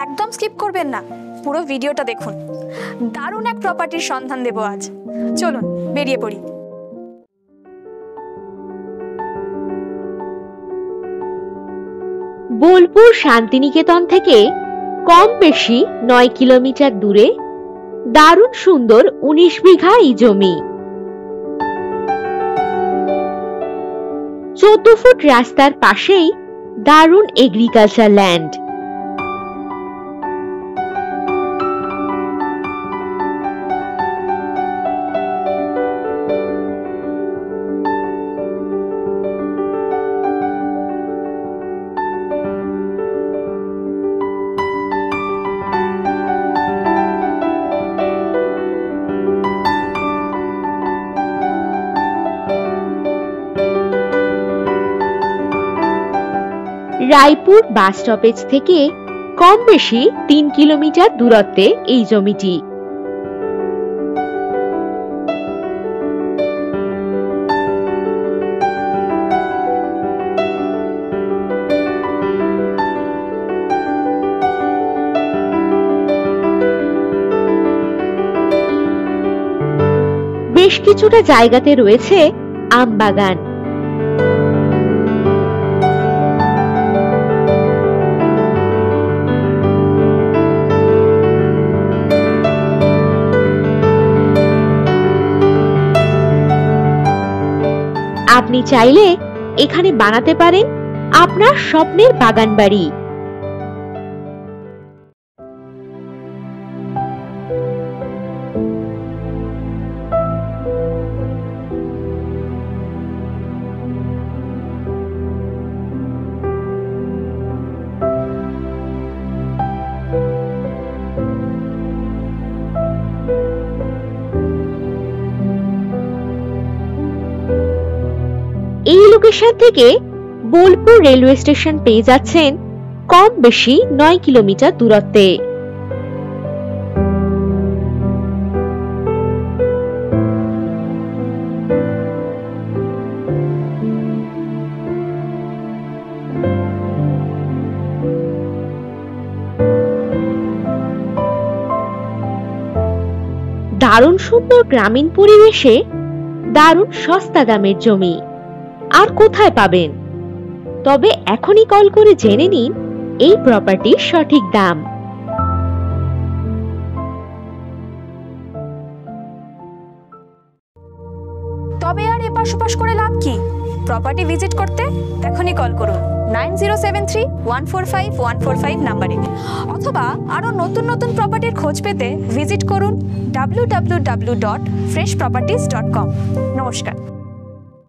একদম স্কিপ করবেন না, পুরো ভিডিওটা দেখুন। দারুণ এক প্রপার্টির সন্ধান দেব আজ। চলুন বেরিয়ে পড়ি। বোলপুর শান্তিনিকেতন থেকে কম বেশি 9 কিলোমিটার দূরে দারুণ সুন্দর 19 বিঘা এই জমি। 14 ফুট রাস্তার পাশেই দারুণ agriculture land. Raipur bus stoppage থেকে কম বেশি 3 কিলোমিটার দূরত্বে এই জমিটি। বেশ কিছুটা জায়গাতে রয়েছে আম বাগান। আপনি চাইলে এখানে বানাতে পারেন আপনার স্বপ্নের বাগান বাড়ি। এই লোকেশন থেকে বোলপুর রেলওয়ে স্টেশন পেয়ে যাচ্ছেন কম বেশি 9 কিলোমিটার দূরত্বে। দারুণ সুন্দর গ্রামীণ পরিবেশে দারুণ সস্তা দামের জমি আর কোথায় পাবেন? তবে এখনই কল করে জেনে নিন এই প্রপার্টির সঠিক দাম। তবে আর এপাশ ওপাশ করে লাভ কি? প্রপার্টি ভিজিট করতে এখনই কল করুন 9073145145 নাম্বারে, অথবা আরো নতুন নতুন প্রপার্টির খোঁজ পেতে ভিজিট করুন www.freshproperties.com। নমস্কার।